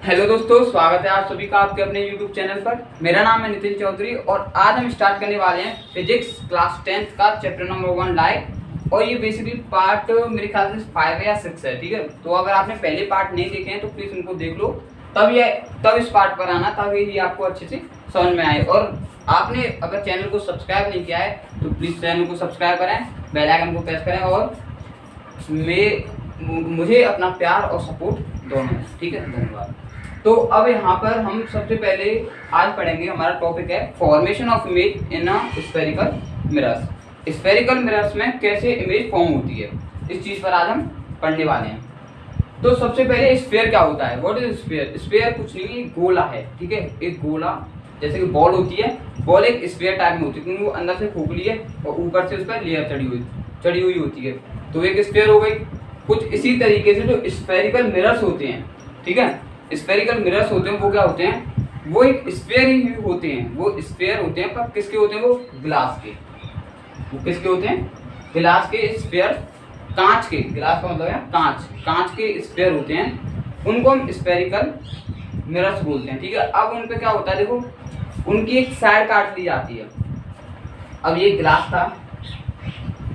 Hello दोस्तों, स्वागत है आप सभी का आपके अपने YouTube चैनल पर। मेरा नाम है नितिन चौधरी और आज हम स्टार्ट करने वाले हैं फिजिक्स क्लास 10th का चैप्टर नंबर 1 लाइव। और ये बेसिकली पार्ट मेरे ख्याल से 5 या 6 है, ठीक है। तो अगर आपने पहले पार्ट नहीं देखे हैं तो प्लीज़ उनको देख लो, तब इस पार्ट पर आना, तब ये आपको अच्छे से समझ में आए। और आपने अगर चैनल को सब्सक्राइब नहीं किया है तो प्लीज़ चैनल को सब्सक्राइब करें, बेल आइकन को प्रेस करें और मुझे अपना प्यार और सपोर्ट दोनों, ठीक है। धन्यवाद। तो अब यहाँ पर हम सबसे पहले आज पढ़ेंगे, हमारा टॉपिक है formation of image in a spherical mirrors. Spherical mirrors में कैसे इमेज फॉर्म होती है, इस चीज़ पर आज हम पढ़ने वाले हैं। तो सबसे पहले स्फेयर क्या होता है, व्हाट इज स्फेयर। स्फेयर कुछ नहीं, गोला है, ठीक है। एक गोला जैसे कि बॉल होती है, बॉल एक स्फेयर टाइप में होती है क्योंकि वो अंदर से खोखली है और ऊपर से उस पर लेयर चढ़ी हुई होती है, तो एक स्फेयर हो गई। कुछ इसी तरीके से जो स्फेरिकल मिरर्स होते हैं, ठीक है, स्फेरिकल मिरर्स होते हैं, वो क्या होते हैं, वो एक स्फेयर ही होते हैं। वो स्फेयर होते हैं, पर किसके होते हैं, वो ग्लास के। वो किसके होते हैं, ग्लास के स्फेयर, कांच के। ग्लास का मतलब है कांच के स्फेयर होते हैं, उनको हम स्फेरिकल मिरर्स बोलते हैं, ठीक है। अब उन पे क्या होता है, देखो उनकी एक साइड काट ली जाती है। अब ये ग्लास था,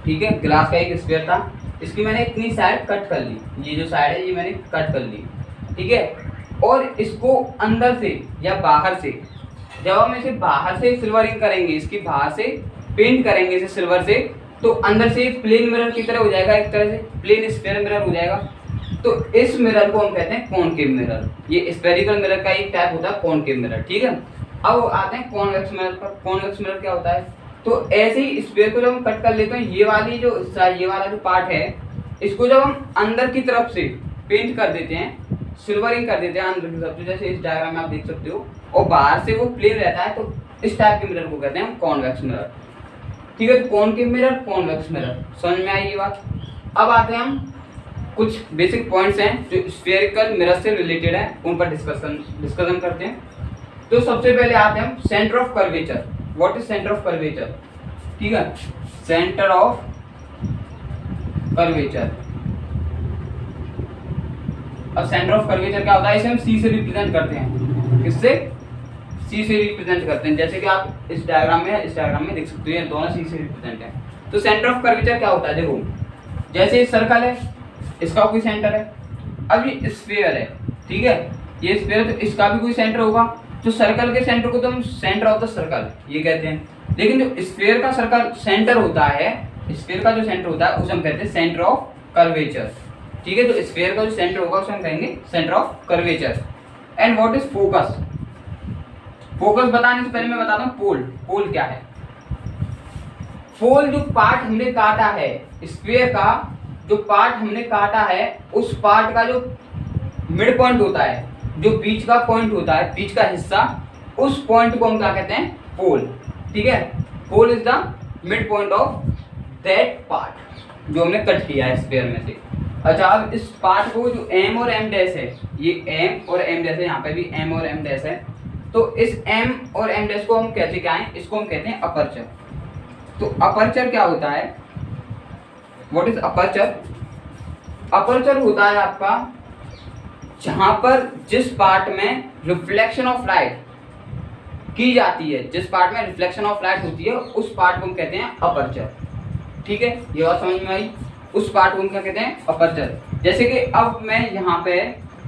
ठीक है, ग्लास का एक स्फेयर था, इसकी मैंने इतनी साइड कट कर ली, ये जो साइड है ये मैंने कट कर ली, ठीक है। और इसको अंदर से या बाहर से, जब हम इसे बाहर से सिल्वरिंग करेंगे, इसकी बाहर से पेंट करेंगे इसे सिल्वर से, तो अंदर से प्लेन मिरर की तरह हो जाएगा, एक तरह से प्लेन स्फेयर मिरर हो जाएगा। तो इस मिरर को हम कहते हैं कॉनकेव मिरर। ये स्फेरिकल मिरर का एक टाइप होता है कॉनकेव मिरर, ठीक है। अब आते हैं कॉन्वेक्स मिरर पर। कॉन्वेक्स मिरर क्या होता है, तो ऐसे ही स्फेयर को जब हम कट कर लेते हैं, ये वाला जो पार्ट है, इसको जब हम अंदर की तरफ से पेंट कर देते हैं, सिल्वरिंग कर देते हैं अंदर की तरफ से, जैसे इस डायग्राम में आप देख सकते हो, और बाहर से वो प्लेन रहता है, तो इस टाइप के मिरर को कहते हैं हम कॉन्वेक्स मिरर, ठीक है। तो कॉनकेव मिरर, कॉन्वेक्स मिरर, समझ में आई ये बात। अब आते हैं हम कुछ बेसिक पॉइंट्स हैं जो स्फेरिकल मिरर से रिलेटेड है, उन पर डिस्कशन करते हैं। तो सबसे पहले आते हैं हम centre of curvature. What is centre of curvature, ठीक है। सेंटर ऑफ कर्वेचर, अब सेंटर ऑफ कर्वेचर क्या होता है, इसे हम सी से रिप्रेजेंट करते हैं। किससे, सी से रिप्रेजेंट करते हैं, जैसे कि आप इस डायग्राम में देख सकते हो, ये दोनों सी से रिप्रेजेंट है। तो सेंटर ऑफ कर्वेचर क्या होता है, देखो जैसे इस सर्कल है, इसका कोई सेंटर है। अब ये स्फीयर है, ठीक है, ये स्फीयर है, तो इसका भी कोई सेंटर होगा। तो सर्कल के सेंटर को तो हम सेंटर ऑफ द सर्कल ये कहते हैं। लेकिन जो स्फीयर का सर्कल सेंटर होता है, स्फीयर का जो सेंटर होता है उसे हम कहते हैं सेंटर ऑफ कर्वेचर, ठीक है। तो स्फीयर का जो सेंटर होगा उसे हम कहेंगे centre of curvature. And what is focus. Focus बताने से पहले मैं बताता हूँ पोल। पोल क्या है, पोल जो पार्ट हमने काटा है, स्फीयर का जो पार्ट हमने काटा है, उस पार्ट का जो मिड पॉइंट होता है, जो बीच का पॉइंट होता है, बीच का हिस्सा, उस पॉइंट को हम क्या कहते हैं, पोल, ठीक है। Pole is the mid point of that part जो हमने कट किया है स्फीयर में से। अच्छा, अब इस पार्ट को जो एम और एम डैश है, ये एम और एम डैश है, यहाँ पे भी एम और एम डैश है, तो इस एम और एम डैश को हम कहते क्या है, इसको हम कहते हैं अपर्चर। तो अपर्चर क्या होता है, व्हाट इज अपर्चर। अपर्चर होता है आपका जहां पर जिस पार्ट में रिफ्लेक्शन ऑफ लाइट की जाती है, जिस पार्ट में रिफ्लेक्शन ऑफ लाइट होती है, उस पार्ट को हम कहते हैं अपर्चर, ठीक है। ये बात समझ में आई, उस पार्ट को हम क्या कहते हैं, अपर्चर। जैसे कि अब मैं यहाँ पे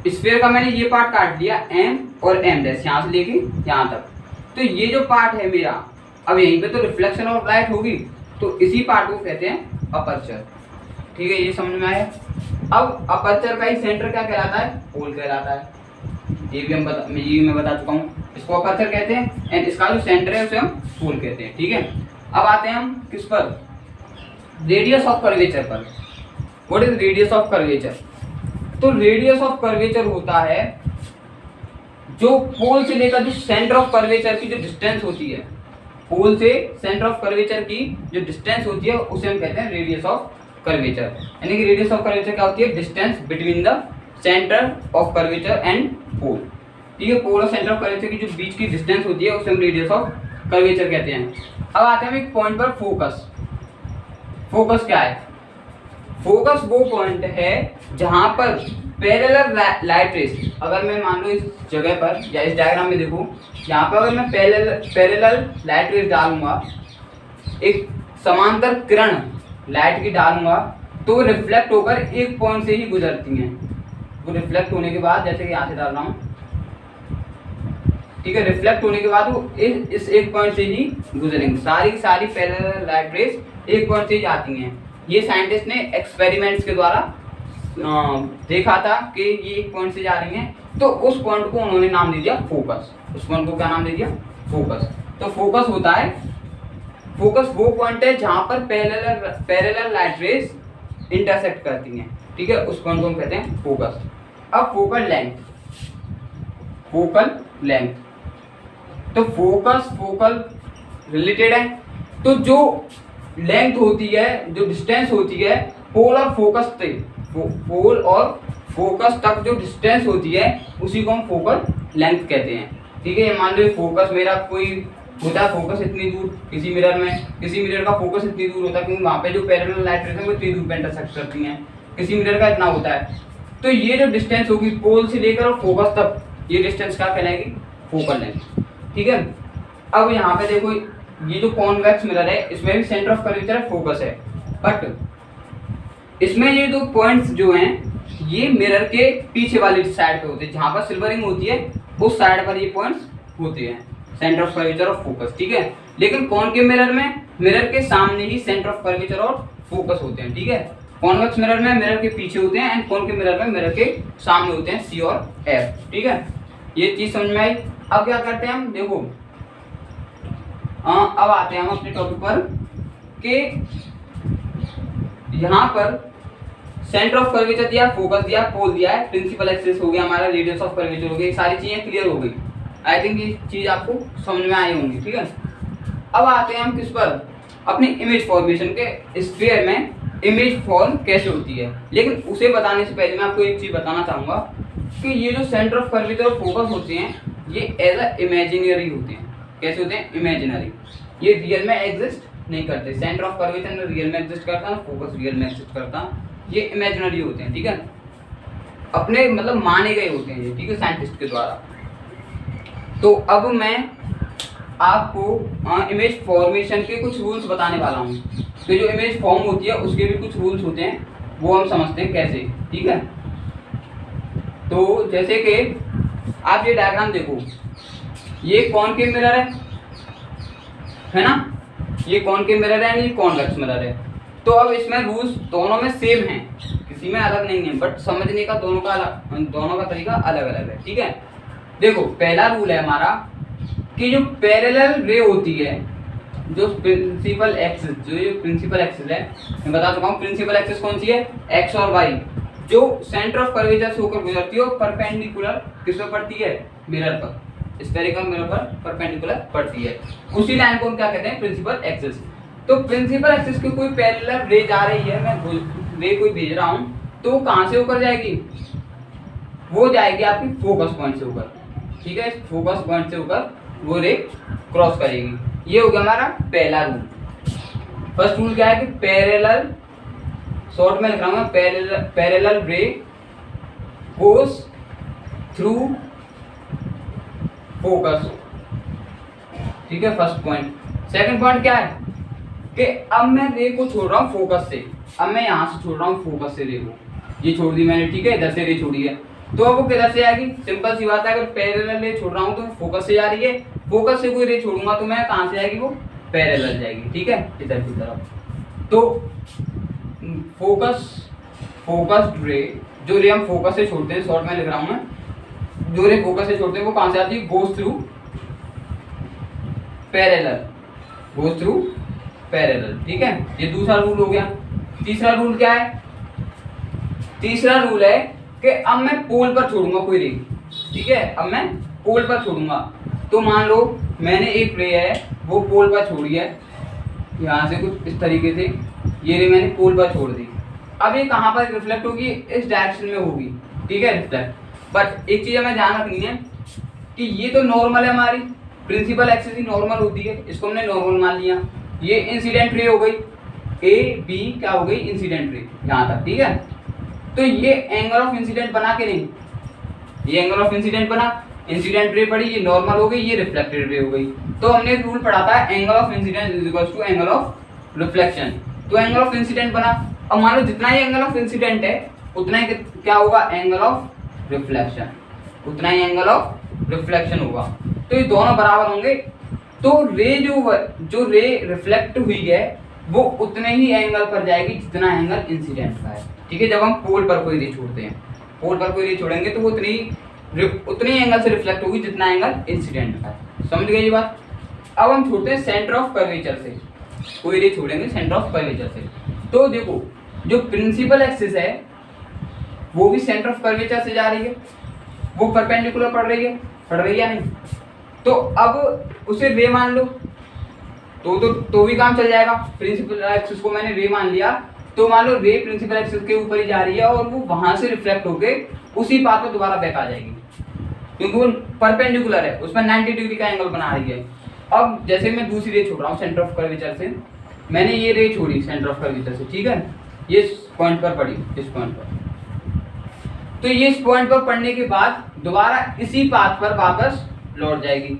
स्फीयर का मैंने ये पार्ट काट दिया, एम और एम डैश, यहाँ से लेके यहाँ तक, तो ये जो पार्ट है मेरा, अब यहीं पे तो रिफ्लेक्शन ऑफ लाइट होगी, तो इसी पार्ट को कहते हैं अपर्चर, ठीक है। ये समझ में आया। अब अपर्चर का ही सेंटर क्या कहलाता है, पोल कहलाता है। ये मैं बता चुका हूँ, इसको अपर्चर कहते हैं, एंड इसका जो सेंटर है उसे हम पोल कहते हैं, ठीक है। अब आते हैं हम किस पर, रेडियस ऑफ कर्वेचर पर। What is radius of curvature. तो रेडियस ऑफ कर्वेचर होता है जो पोल से लेकर जो सेंटर ऑफ कर्वेचर की जो डिस्टेंस होती है, पोल से सेंटर ऑफ कर्वेचर की जो डिस्टेंस होती है, उसे हम कहते हैं रेडियस ऑफ कर्वेचर। यानी कि रेडियस ऑफ कर्वेचर क्या होती है, distance between the centre of curvature and pole, ठीक है। पोल और सेंटर ऑफ कर्वेचर की जो बीच की डिस्टेंस होती है उसे हम रेडियस ऑफ कर्वेचर कहते हैं। अब आते हैं एक पॉइंट पर, फोकस। फोकस क्या है, फोकस वो पॉइंट है जहां पर पैरेलल लाइट रेस, अगर मैं मान लो इस जगह पर या इस डायग्राम में देखो, यहाँ पर अगर मैं पैरेलल लाइट रेस डालूंगा, एक समांतर किरण लाइट की डालूंगा, तो रिफ्लेक्ट होकर एक पॉइंट से ही गुजरती हैं। वो रिफ्लेक्ट होने के बाद, जैसे कि यहाँ से डाल रहा हूँ, ठीक है, रिफ्लेक्ट होने के बाद वो इस एक पॉइंट से ही गुजरेंगे। सारी पैरेलल लाइट रेस एक पॉइंट से ही आती हैं। ये साइंटिस्ट ने एक्सपेरिमेंट्स के द्वारा देखा था कि ये एक पॉइंट से जा रही हैं, तो उस पॉइंट को उन्होंने नाम दे दिया फोकस। उस पॉइंट को क्या नाम दे दिया? फोकस। तो फोकस होता है, फोकस वो पॉइंट है जहां पर पैरेलल लाइट रेस इंटरसेक्ट करती हैं, ठीक है, उस पॉइंट को हम कहते हैं फोकस। अब फोकल लेंथ, तो फोकल रिलेटेड है, तो जो लेंथ होती है, जो डिस्टेंस होती है पोल और फोकस तक जो डिस्टेंस होती है उसी को हम फोकल लेंथ कहते हैं, ठीक है। मान लो फोकस मेरा कोई होता है, फोकस इतनी दूर, किसी मिरर का फोकस इतनी दूर होता है क्योंकि वहाँ पे जो पैरेलल लाइट रेस है वो इतनी दूर पे इंटरसेक्ट करती हैं, किसी मिरर का इतना होता है। तो ये जो डिस्टेंस होगी पोल से लेकर और फोकस तक, ये डिस्टेंस क्या कहलाएगी? फोकल लेंथ, ठीक है। अब यहाँ पे देखो, ये जो कॉन्वेक्स मिरर है इसमें भी सेंटर ऑफ कर्वेचर फोकस है, बट इसमें ये दो पॉइंट्स जो हैं ये मिरर के पीछे वाली साइड पे होते हैं, जहाँ पर सिल्वरिंग होती है उस साइड पर ये पॉइंट्स होते हैं, सेंटर ऑफ कर्वेचर और फोकस, ठीक है। लेकिन कॉनकेव मिरर में मिरर के सामने ही सेंटर ऑफ कर्वेचर और फोकस होते हैं, ठीक है। कॉन्वेक्स मिरर में मिरर के पीछे होते हैं एंड कॉनकेव मिरर में मिरर के सामने होते हैं, सी और एफ, ठीक है। ये चीज समझ में आई। अब क्या करते हैं हम, देखो अब आते हैं हम अपने टॉपिक पर कि यहाँ पर सेंटर ऑफ कर्वेचर दिया, फोकस दिया, पोल दिया है, प्रिंसिपल एक्सिस हो गया हमारा, रेडियस ऑफ कर्वेचर हो गया, सारी चीजें क्लियर हो गई। आई थिंक ये चीज आपको समझ में आई होंगी, ठीक है। अब आते हैं हम किस पर, अपनी इमेज फॉर्मेशन के स्फीयर में इमेज फॉर्म कैसे होती है। लेकिन उसे बताने से पहले मैं आपको एक चीज बताना चाहूंगा कि ये जो सेंटर ऑफ कर्वेचर और फोकस होते हैं ये एज अ इमेजिनरी होते हैं। कैसे होते हैं? इमेजिनरी। ये रियल में एग्जिस्ट नहीं करते। सेंटर ऑफ कर्वेचर में रियल में एग्जिस्ट करता है, फोकस रियल में एग्जिस्ट करता है, ये इमेजिनरी होते हैं, ठीक है। अपने मतलब माने गए होते हैं ये, ठीक है, साइंटिस्ट के द्वारा। तो अब मैं आपको इमेज फॉर्मेशन के कुछ रूल्स बताने वाला हूँ। तो जो इमेज फॉर्म होती है उसके भी कुछ रूल्स होते हैं, वो हम समझते हैं कैसे, ठीक है। तो जैसे कि आप ये डायग्राम देखो, ये कॉनकेव मिरर है ना, ये कॉनकेव मिरर है, ये कॉन्वेक्स मिरर है। तो अब इसमें रूल्स दोनों में सेम हैं, किसी में अलग नहीं है, बट समझने का दोनों का तरीका अलग अलग है, ठीक है। देखो पहला रूल है हमारा कि जो पैरेलल रे होती है, जो प्रिंसिपल एक्सिस है, मैं बता चुका हूँ प्रिंसिपल एक्सिस कौन सी है, एक्स और वाई, जो सेंटर ऑफ कर्वेचर से होकर गुजरती है और परपेंडिकुलर किस पे पड़ती है? मिरर पर, स्फेरिकल मिरर पर परपेंडिकुलर पड़ती है। उसी लाइन को हम क्या कहते हैं? Principal axis. तो प्रिंसिपल एक्सिस की कोई पैरेलल रे जा रही है, मैं रे कोई भेज रहा हूँ, तो कहाँ से होकर जाएगी? वो जाएगी आपकी फोकस पॉइंट से होकर, ठीक है। फोकस पॉइंट से होकर वो रे क्रॉस करेगी। ये हो गया हमारा पहला रूल। फर्स्ट रूल क्या है कि पैरेलल, शॉर्ट में लिख रहा हूँ, पैरेलल रे गोस थ्रू फोकस, ठीक है, फर्स्ट पॉइंट। सेकंड पॉइंट क्या है कि अब मैं रे को छोड़ रहा हूँ फोकस से, अब मैं यहाँ से छोड़ रहा हूँ फोकस से रे को, ये छोड़ दी मैंने, ठीक है, इधर से रे छोड़ी है, तो अब वो किधर से आएगी? सिंपल सी बात है, अगर पैरेलल रे छोड़ रहा हूँ तो फोकस से जा रही है, फोकस से कोई रे छोड़ूंगा तो मैं कहाँ से जाएगी? वो पैरेलल जाएगी, ठीक है, इधर की तरफ। तो फोकस्ड रे, जो रे हम फोकस से छोड़ते हैं, शॉर्ट में लिख रहा हूँ मैं, जो रे फोकस से छोड़ते हैं वो कहाँ से आती है? गोस थ्रू पैरेलल, ठीक है। ये दूसरा रूल हो गया। तीसरा रूल क्या है? तीसरा रूल है कि अब मैं पोल पर छोड़ूंगा कोई रे, ठीक है, अब मैं पोल पर छोड़ूंगा। तो मान लो मैंने एक रे है वो पोल पर छोड़ी है, यहाँ से कुछ इस तरीके से ये रे मैंने पोल पर छोड़ दी। अब ये कहाँ पर रिफ्लेक्ट होगी? इस डायरेक्शन में होगी, ठीक है, रिफ्लेक्ट। बट एक चीज़ हमें ध्यान रखनी है कि ये तो नॉर्मल है, हमारी प्रिंसिपल एक्सिस ही नॉर्मल होती है, इसको हमने नॉर्मल मान लिया। ये इंसिडेंट रे हो गई, ए बी क्या हो गई? इंसिडेंट रे, यहाँ तक, ठीक है। तो ये एंगल ऑफ इंसिडेंट बना के नहीं, ये एंगल ऑफ इंसिडेंट बना, इंसिडेंट रे पड़ी, ये नॉर्मल हो गई, ये रिफ्लेक्टेड रे हो गई। तो हमने एक रूल पढ़ा था angle of incident is equal to angle of reflection. तो एंगल ऑफ इंसिडेंट बना। अब मान लो जितना ही एंगल ऑफ इंसिडेंट है उतना ही क्या होगा, एंगल ऑफ रिफ्लेक्शन, उतना ही एंगल ऑफ रिफ्लेक्शन होगा। तो ये दोनों बराबर होंगे। तो रे जो रे रिफ्लेक्ट हुई है वो उतने ही एंगल पर जाएगी जितना एंगल इंसिडेंट का है। ठीक है, जब हम पोल पर कोई रे छोड़ते हैं, पोल पर कोई रे छोड़ेंगे तो वो उतने ही एंगल से रिफ्लेक्ट होगी जितना एंगल इंसिडेंट का है। समझ गए ये बात। अब हम छोड़ते हैं सेंटर ऑफ कर्वेचर से, कोई रे छोड़ेंगे सेंटर ऑफ कर्वेचर से। तो देखो जो प्रिंसिपल एक्सिस है वो भी सेंटर ऑफ कर्वेचर से जा रही है, वो परपेंडिकुलर पड़ रही है या नहीं। तो अब उसे रे मान लो तो भी काम चल जाएगा। प्रिंसिपल एक्सिस को मैंने रे मान लिया, तो मान लो रे प्रिंसिपल एक्सिस के ऊपर ही जा रही है और वो वहां से रिफ्लेक्ट होके उसी पाथ पर दोबारा बैक आ जाएगी, क्योंकि वो परपेंडिकुलर है, उसमें 90 डिग्री का एंगल बना रही है। अब जैसे मैं दूसरी रे छोड़ रहा हूँ सेंटर ऑफ कर्वेचर से, मैंने ये रे छोड़ी सेंटर ऑफ कर्वेचर से, ठीक है, ये इस पॉइंट पर पड़ी, इस पॉइंट पर। तो ये इस पॉइंट पर पड़ने के बाद दोबारा इसी पाथ पर वापस लौट जाएगी।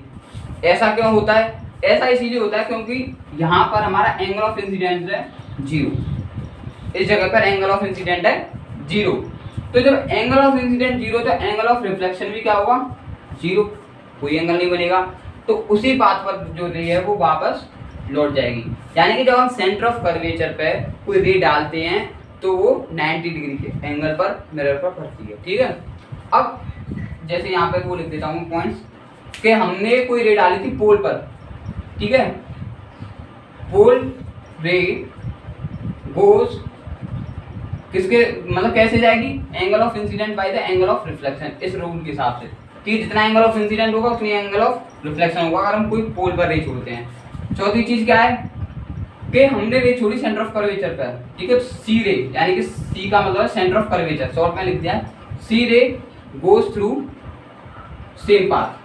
ऐसा क्यों होता है? ऐसा इसीलिए होता है क्योंकि यहाँ पर हमारा एंगल ऑफ इंसिडेंट है 0, इस जगह पर एंगल ऑफ इंसिडेंट है 0। तो जब एंगल ऑफ इंसिडेंट 0 तो एंगल ऑफ रिफ्लेक्शन भी क्या होगा 0, कोई एंगल नहीं बनेगा। तो उसी पाथ पर जो रे है वो वापस लौट जाएगी। यानी कि जब हम सेंटर ऑफ कर्वेचर पे कोई रे डालते हैं तो वो 90 डिग्री के एंगल पर मिरर पर पड़ती है। ठीक है, अब जैसे यहाँ पे वो लिख देता हूँ पॉइंट्स कि हमने कोई रे डाली थी पोल पर, ठीक है, पोल रे गोज किसके मतलब कैसे जाएगी, angle of incident by the angle of reflection, इस रूल के हिसाब से। ठीक, जितना एंगल ऑफ इंसिडेंट होगा उतनी एंगल ऑफ रिफ्लेक्शन होगा अगर हम कोई पोल पर रे छोड़ते हैं। चौथी चीज क्या है कि हमने रे छोड़ी सेंटर ऑफ कर्वेचर पर, ठीक है, सी रे, यानी कि सी का मतलब सेंटर ऑफ कर्वेचर, शॉर्ट में लिख दिया, सी रे गोज थ्रू सेम पाथ,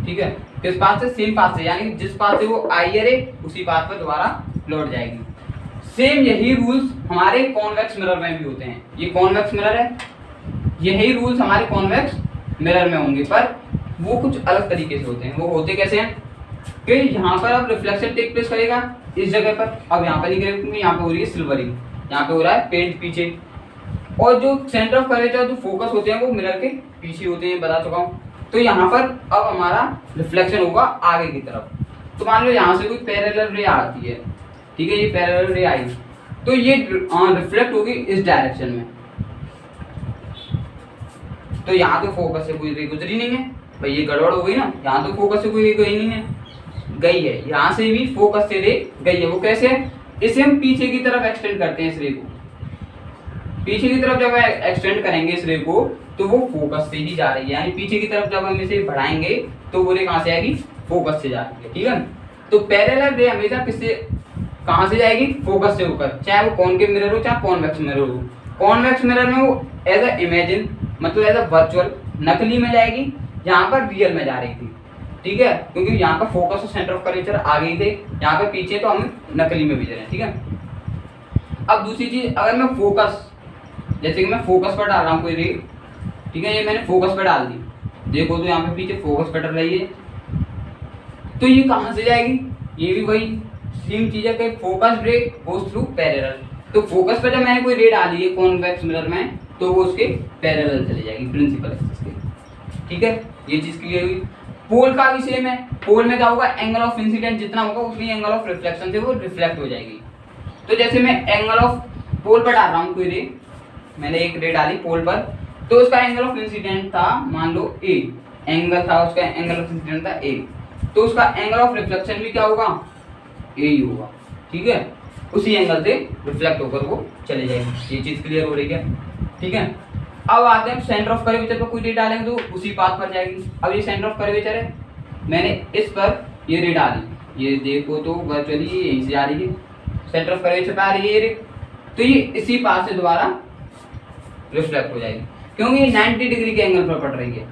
ठीक है, किस पाथ से, सेम पाथ से, यानी कि जिस पाथ से वो आई है रे उसी पाथ पर दोबारा लौट जाएगी। सेम यही रूल्स हमारे कॉन्वेक्स मिरर में भी होते हैं। ये कॉन्वेक्स मिरर है, यही रूल्स हमारे कॉन्वेक्स मिरर में होंगे, पर वो कुछ अलग तरीके से होते हैं। वो होते कैसे हैं कि यहाँ पर अब रिफ्लेक्शन टेक प्लेस करेगा इस जगह पर, अब यहाँ पर नहीं करेगा क्योंकि यहाँ पे हो रही है सिल्वरिंग, यहाँ पे हो रहा है पेंट पीछे, और जो सेंटर ऑफ कर्वेचर जो फोकस होते हैं वो मिरर के पीछे होते हैं, बता चुका हूँ। तो यहाँ पर अब हमारा रिफ्लेक्शन होगा आगे की तरफ। तो मान लो यहाँ से कोई पैरेलल रे आती है, ठीक है, ये पैरेलल रे आई तो ये रिफ्लेक्ट होगी इस डायरेक्शन में। तो यहाँ तो फोकस से कोई रे गुजरी नहीं है भाई, ये गड़बड़ हो गई ना, यहाँ तो फोकस से कोई रे गई नहीं है, गई है, यहाँ से भी फोकस से रे गई है। वो कैसे है, इसे हम पीछे की तरफ एक्सटेंड करते हैं, इस रे को पीछे की तरफ जब एक्सटेंड करेंगे इस रे को तो वो फोकस से ही जा रही है, यानी पीछे की तरफ जब हम इसे बढ़ाएंगे तो वो रे कहाँ से आएगी, फोकस से जा रही है। ठीक है, तो पैरेलल रे हमेशा किससे कहाँ से जाएगी, फोकस से होकर, चाहे वो कॉनकेव मिरर हो चाहे कॉन्वेक्स मिरर हो। कॉन्वेक्स मिरर में वो एज अ इमेजिन मतलब एज अ वर्चुअल नकली में जाएगी, यहाँ पर रियल में जा रही थी। ठीक है, क्योंकि यहाँ पर फोकस और सेंटर ऑफ कर्वेचर आगे ही थे, यहाँ पे पीछे तो हम नकली में भी जा रहे हैं। ठीक है, अब दूसरी चीज, अगर मैं फोकस, जैसे कि मैं फोकस पर डाल रहा हूँ कोई रे, ठीक है, ये मैंने फोकस पर डाल दी, देखो तो यहाँ पे पीछे फोकस पर डल रही है, तो ये कहाँ से जाएगी, ये भी वही सेम चीज है कि फोकस रे गोज थ्रू पैरेलल। तो फोकस पर जब मैंने कोई रे डाली है कॉन्वेक्स मिरर में तो वो उसके पैरेलल चली जाएगी प्रिंसिपल एक्सिस के। ठीक है, ये चीज क्लियर हुई। पोल का भी सेम है, पोल में क्या होगा, एंगल ऑफ इंसिडेंट जितना होगा उतनी एंगल ऑफ रिफ्लेक्शन से वो रिफ्लेक्ट हो जाएगी। तो जैसे मैं एंगल ऑफ पोल पर डाल रहा हूँ कोई रे, मैंने एक रे डाली पोल पर, तो उसका एंगल ऑफ इंसिडेंट था मान लो ए, एंगल था उसका, एंगल ऑफ इंसिडेंट था ए, तो उसका एंगल ऑफ रिफ्लेक्शन भी क्या होगा, ए ही होगा। ठीक है, उसी एंगल से रिफ्लेक्ट होकर वो चले जाएगी। ये चीज क्लियर हो रही है। ठीक है, अब आते हैं सेंटर ऑफ कर्वेचर पर कोई रे डालेंगे तो उसी पाथ पर जाएगी। अब ये सेंटर ऑफ कर्वेचर है, मैंने इस पर ये रे डाली, ये देखो तो वर्चुअली यहीं से आ रही है, सेंटर ऑफ कर्वेचर पे आ रही है ये रे, तो ये इसी पाथ से दोबारा रिफ्लेक्ट हो जाएगी, क्योंकि ये 90 डिग्री के एंगल पर पड़ रही है।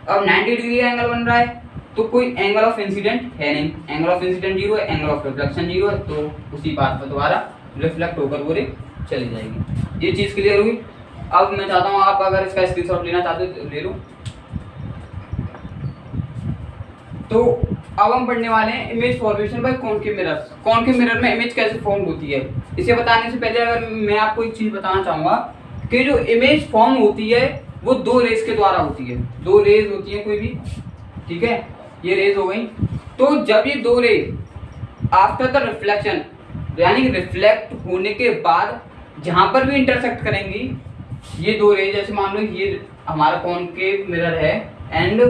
अब 90 डिग्री का एंगल बन रहा है तो कोई एंगल ऑफ इंसिडेंट है नहीं, एंगल ऑफ इंसिडेंट 0 है, एंगल ऑफ रिफ्लेक्शन 0 है, तो उसी पाथ पर दोबारा रिफ्लेक्ट होकर वो रे चली जाएगी। ये चीज़ क्लियर हुई। अब मैं चाहता हूँ आप अगर इसका स्क्रीनशॉट लेना चाहते हो तो ले लो। तो अब हम पढ़ने वाले हैं image formation by concave mirrors. Concave mirror में इमेज कैसे फॉर्म होती है। इसे बताने से पहले अगर मैं आपको एक चीज़ बताना चाहूँगा कि जो इमेज फॉर्म होती है वो दो रेज के द्वारा होती है। दो रेज होती है कोई भी, ठीक है, ये रेज हो गई। तो जब ये दो रेज आफ्टर द रिफ्लेक्शन यानी कि रिफ्लेक्ट होने के बाद जहाँ पर भी इंटरसेक्ट करेंगी ये दो रेज, जैसे मान लो ये हमारा कॉनकेव मिरर है एंड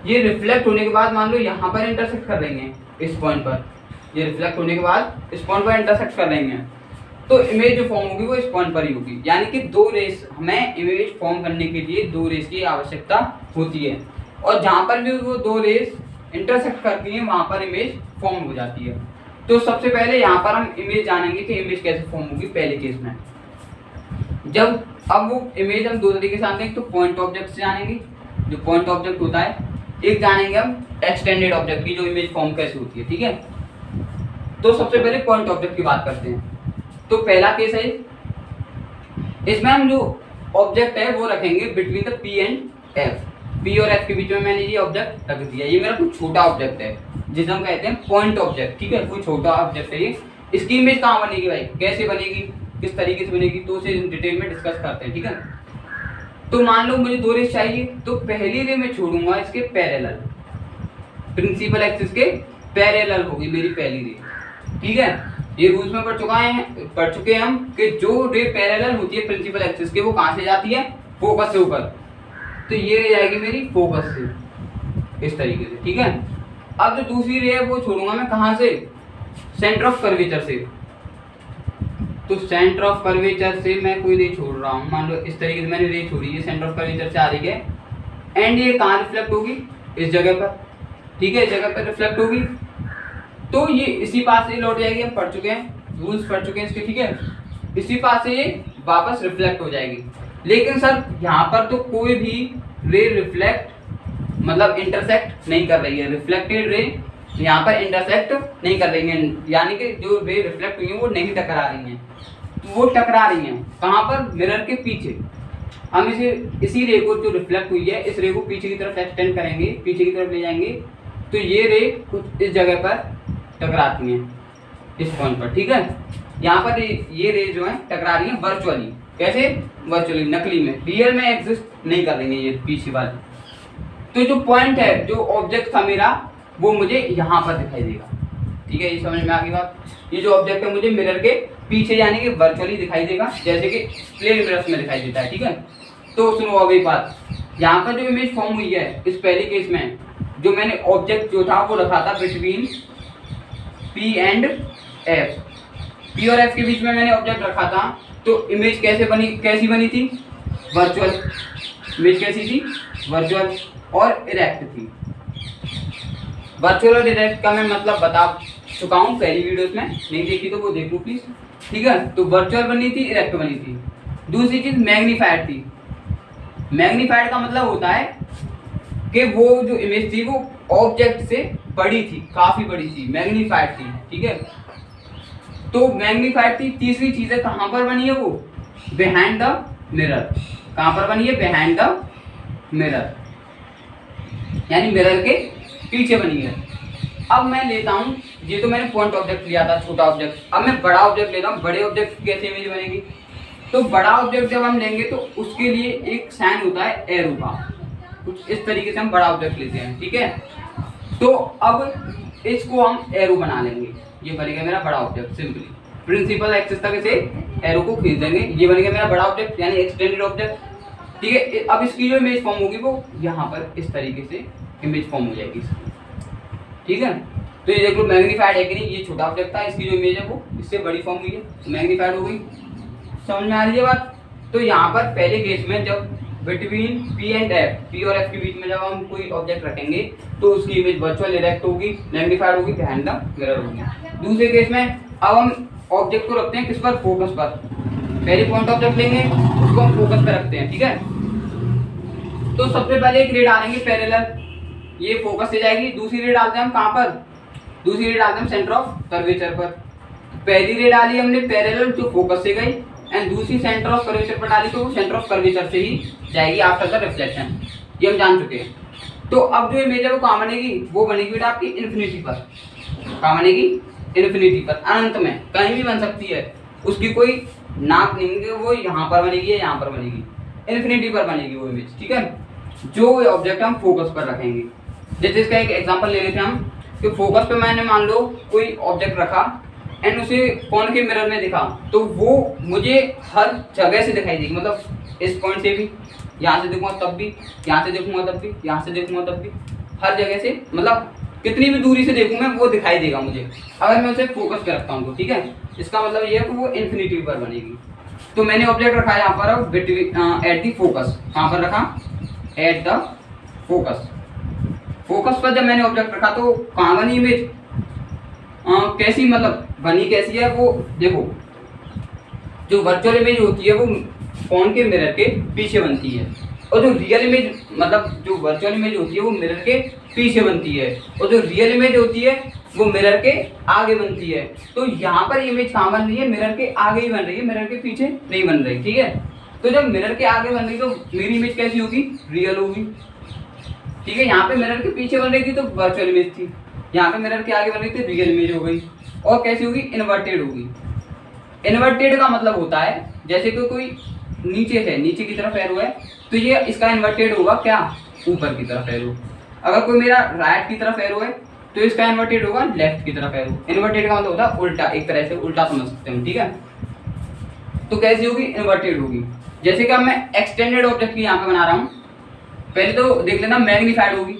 ये रिफ्लेक्ट होने के बाद मान लो यहाँ पर इंटरसेक्ट कर रही हैं इस पॉइंट पर, ये रिफ्लेक्ट होने के बाद इस पॉइंट पर इंटरसेक्ट कर रही हैं, तो इमेज जो फॉर्म होगी वो इस पॉइंट पर ही होगी। यानी कि दो रेस, हमें इमेज फॉर्म करने के लिए दो रेस की आवश्यकता होती है और जहाँ पर भी वो दो रेस इंटरसेक्ट करती हैं वहाँ पर इमेज फॉर्म हो जाती है। तो सबसे पहले यहाँ पर हम इमेज जानेंगे कि इमेज कैसे फॉर्म होगी। पहले केस में जब अब वो इमेज हम दो तरीके से आते हैं, तो पॉइंट ऑब्जेक्ट से जानेंगे, जो पॉइंट ऑब्जेक्ट होता है, एक जानेंगे हम एक्सटेंडेड ऑब्जेक्ट की जो इमेज फॉर्म कैसे होती है, ठीक है। तो सबसे पहले पॉइंट ऑब्जेक्ट की बात करते हैं। तो पहला केस है, इसमें हम जो ऑब्जेक्ट है वो रखेंगे between the P and F. P और एफ के बीच में मैंने ये ऑब्जेक्ट रख दिया। ये मेरा कुछ छोटा ऑब्जेक्ट है जिसे हम कहते हैं पॉइंट ऑब्जेक्ट, ठीक है, कोई छोटा ऑब्जेक्ट है ये। इसकी इमेज कहाँ बनेगी भाई, कैसे बनेगी, किस तरीके से बनेगी, तो उसे डिटेल में डिस्कस करते हैं, ठीक है। तो मान लो मुझे दो रेस चाहिए, तो पहली रे मैं छोड़ूंगा इसके पैरेलल, प्रिंसिपल एक्सिस के पैरेलल होगी मेरी पहली रे, ठीक है। ये रूल्स में पढ़ चुके हैं हम कि जो रे पैरेलल होती है प्रिंसिपल एक्सिस के वो कहाँ से जाती है, फोकस से ऊपर, तो ये रे जाएगी मेरी फोकस से इस तरीके से, ठीक है। अब जो दूसरी रे है वो छोड़ूंगा मैं कहाँ से, सेंटर ऑफ कर्वेचर से। तो सेंटर ऑफ कर्वेचर से मैं कोई रे छोड़ रहा हूँ, मान लो इस तरीके से मैंने रे छोड़ी, ये सेंटर ऑफ कर्वेचर से आ रही है एंड ये कहाँ रिफ्लेक्ट होगी, इस जगह पर, ठीक है, इस जगह पर रिफ्लेक्ट होगी। तो ये इसी पास से लौट जाएगी, हम पढ़ चुके हैं, रूल्स पढ़ चुके हैं इसके, ठीक है। इसी पास से ये वापस रिफ्लेक्ट हो जाएगी। लेकिन सर यहाँ पर तो कोई भी रे रिफ्लेक्ट मतलब इंटरसेक्ट नहीं कर रही है, रिफ्लेक्टेड रे यहाँ पर इंटरसेक्ट नहीं कर रही है, यानी कि जो रे रिफ्लेक्ट हुई है वो नहीं टकरा रही हैं। तो वो टकरा रही हैं कहाँ पर, मिरर के पीछे। हम इसी रे को जो रिफ्लेक्ट हुई है इस रे को पीछे की तरफ एक्सटेंड करेंगे, पीछे की तरफ ले जाएंगे, तो ये रे कुछ इस जगह पर टकराती हैं, इस पॉइंट पर, ठीक है। यहाँ पर ये रे जो है टकरा रही है वर्चुअली, कैसे, वर्चुअली, नकली में, रियल में एग्जिस्ट नहीं कर रही है ये पीछे वाली। तो जो पॉइंट है, जो ऑब्जेक्ट था मेरा, वो मुझे यहाँ पर दिखाई देगा, ठीक है। ये समझ में आ गई बात। ये जो ऑब्जेक्ट है मुझे मिरर के पीछे यानी कि वर्चुअली दिखाई देगा, जैसे कि प्लेन मिरर्स में दिखाई देता है, ठीक है। तो सुनो अभी बात, यहाँ पर जो इमेज फॉर्म हुई है इस पहले केस में, जो मैंने ऑब्जेक्ट जो था वो रखा था between P and F, P और एफ के बीच में मैंने ऑब्जेक्ट रखा था। तो इमेज कैसी बनी थी, वर्चुअल। इमेज कैसी थी, वर्चुअल और इरेक्ट थी। वर्चुअल और इरेक्ट का मैं मतलब बता चुका हूँ पहली वीडियोस में, नहीं देखी तो वो देख लो प्लीज, ठीक है। तो वर्चुअल बनी थी, इरेक्ट बनी थी। दूसरी चीज मैग्नीफाइड थी। मैग्नीफाइड का मतलब होता है कि वो जो इमेज थी वो ऑब्जेक्ट से बड़ी थी, काफी बड़ी थी, मैग्नीफाइड थी, ठीक है। तो मैग्नीफाइड थी। तीसरी चीज है कहाँ पर बनी है वो, बिहाइंड द मिरर। कहाँ पर बनी है, बिहाइंड द मिरर, यानी मिरर के पीछे बनी है। अब मैं लेता हूँ, ये तो मैंने पॉइंट ऑब्जेक्ट लिया था, छोटा ऑब्जेक्ट। अब मैं बड़ा ऑब्जेक्ट लेता हूँ। बड़े ऑब्जेक्ट की कैसे इमेज बनेगी, तो बड़ा ऑब्जेक्ट जब हम लेंगे तो उसके लिए एक साइन होता है एरो का, कुछ इस तरीके से हम बड़ा ऑब्जेक्ट लेते हैं, ठीक है। तो अब इसको हम एरो बना लेंगे, ये बनेगा मेरा बड़ा ऑब्जेक्ट। सिंपली प्रिंसिपल एक्सिस तक इसे एरो को खींच देंगे, ये बनेगा मेरा बड़ा ऑब्जेक्ट यानी एक्सटेंडेड ऑब्जेक्ट, ठीक है। अब इसकी जो इमेज फॉर्म होगी वो यहाँ पर इस तरीके से इमेज फॉर्म हो जाएगी, ठीक है। तो ये देख लो मैग्नीफाइड है कि नहीं, ये छोटा ऑब्जेक्ट था, इसकी जो इमेज है वो इससे बड़ी फॉर्म हुई है, मैग्नीफाइड हो गई। समझ में आ रही है बात। तो यहाँ पर पहले केस में जब between P and F, P और एफ के बीच में जब हम कोई ऑब्जेक्ट रखेंगे तो उसकी इमेज वर्चुअल इरेक्ट होगी, मैग्नीफाइड होगी, बिहाइंड द मिरर होगी। दूसरे केस में अब हम ऑब्जेक्ट को रखते हैं किस पर, फोकस पर। पहले पॉइंट ऑब्जेक्ट लेंगे, उसको हम फोकस पर रखते हैं, ठीक है। तो सबसे पहले एक रे डालेंगे पैरेलल, ये फोकस से जाएगी। दूसरी रे डालते हैं हम कहाँ पर, दूसरी रे डालते हैं हम सेंटर ऑफ कर्वेचर पर। पहली रे डाली हमने पैरेलल जो फोकस से गई, एंड दूसरी सेंटर ऑफ कर्वेचर पर डाली तो वो सेंटर ऑफ कर्वेचर से ही जाएगी आफ्टर द रिफ्लेक्शन, ये हम जान चुके हैं। तो अब जो इमेज है वो कहाँ बनेगी, वो बनेगी बेटा आपकी इन्फिनिटी पर। कहाँ बनेगी, इन्फिनिटी पर, अनंत में कहीं भी बन सकती है, उसकी कोई नाप नहीं है, वो यहाँ पर बनेगी या यहाँ पर बनेगी, इन्फिनिटी पर बनेगी वो इमेज, ठीक है। जो ऑब्जेक्ट हम फोकस पर रखेंगे, जैसे इसका एक एग्जांपल ले लेते हैं हम कि फोकस पे मैंने मान लो कोई ऑब्जेक्ट रखा एंड उसे कौन के मिरर में दिखा, तो वो मुझे हर जगह से दिखाई देगी, मतलब इस पॉइंट से भी, यहाँ से देखूंगा तब भी, यहाँ से देखूंगा तब भी, यहाँ से देखूंगा तब भी, हर जगह से, मतलब कितनी भी दूरी से देखूँ मैं वो दिखाई देगा मुझे, अगर मैं उसे फोकस पे रखता हूँ तो, ठीक है। इसका मतलब ये है कि वो इन्फिनिटी पर बनेगी। तो मैंने ऑब्जेक्ट रखा है यहाँ पर बिटवीन एट द फोकस, कहाँ पर रखा, एट द फोकस। फोकस पर जब मैंने ऑब्जेक्ट रखा तो कहाँ बनी इमेज, कैसी, मतलब बनी कैसी है वो देखो, जो वर्चुअल इमेज होती है वो फोन के मिरर के पीछे बनती है, और जो रियल इमेज, मतलब जो वर्चुअल इमेज होती है वो मिरर के पीछे बनती है, और जो रियल इमेज होती है वो मिरर के आगे बनती है। तो यहाँ पर इमेज कहाँ बन रही है, मिरर के आगे ही बन रही है, मिरर के पीछे नहीं बन रही, ठीक है। तो जब मिरर के आगे बन रही तो मेरी इमेज कैसी होगी, रियल होगी, ठीक है। यहाँ पे मिरर के पीछे बन रही थी तो वर्चुअल इमेज थी, यहाँ पे मिरर के आगे बन रही थी रियल इमेज हो गई। और कैसी होगी, इन्वर्टेड होगी। इन्वर्टेड का मतलब होता है जैसे कि कोई नीचे है, नीचे की तरफ एरो है तो ये इसका इन्वर्टेड होगा क्या, ऊपर की तरफ एरो। अगर कोई मेरा राइट की तरफ एरो है तो इसका इन्वर्टेड होगा लेफ्ट की तरफ एरो। इन्वर्टेड का मतलब होता है उल्टा, एक तरह से उल्टा समझ सकते हैं, ठीक है। तो कैसी होगी, इन्वर्टेड होगी। जैसे कि अब मैं एक्सटेंडेड ऑब्जेक्ट की यहाँ पे बना रहा हूँ, पहले तो देख लेना मैग्नीफाइड होगी,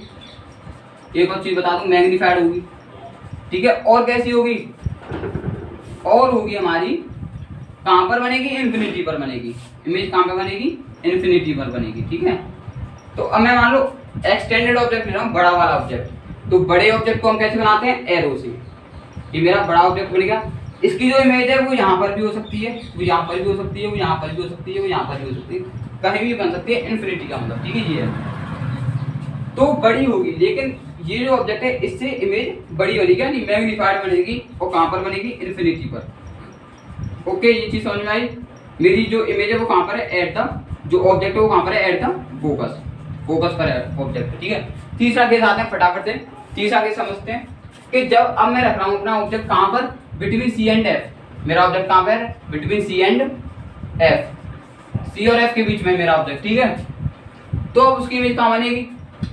एक और चीज बता दूं, मैग्नीफाइड होगी, ठीक है। और कैसी होगी, और होगी हमारी कहाँ पर बनेगी, इन्फिनिटी पर बनेगी। इमेज कहाँ पर बनेगी, इन्फिनिटी पर बनेगी, ठीक है। तो अब मैं मान लो एक्सटेंडेड ऑब्जेक्ट ले रहा हूँ, बड़ा वाला ऑब्जेक्ट। तो बड़े ऑब्जेक्ट को हम कैसे बनाते हैं, एरो से। ये मेरा बड़ा ऑब्जेक्ट बन गया, इसकी जो इमेज है वो यहाँ पर भी हो सकती है, वो यहाँ पर भी हो सकती है, वो यहाँ पर भी हो सकती है, वो यहाँ पर भी हो सकती है, कहीं भी बन सकती है, इन्फिनिटी का मतलब, ठीक है। ये तो बड़ी होगी, लेकिन ये जो ऑब्जेक्ट है इससे इमेज बड़ी बनेगी, यानी मैग्नीफाइड बनेगी, और कहाँ पर बनेगी, इन्फिनिटी पर। ओके, ये चीज समझ में आई। मेरी जो इमेज है वो कहाँ पर है, एट द, जो ऑब्जेक्ट है वो कहाँ पर है, एट द फोकस, फोकस पर है ऑब्जेक्ट, ठीक है। तीसरा केस आते हैं फटाफट से, तीसरा केस समझते हैं कि जब अब मैं रख रहा हूँ अपना ऑब्जेक्ट कहाँ पर, बिटवीन सी एंड एफ। मेरा ऑब्जेक्ट कहाँ पर है, बिटवीन सी एंड एफ, सी और एफ के बीच में मेरा ऑब्जेक्ट, ठीक है। तो अब उसकी इमेज कहाँ बनेगी,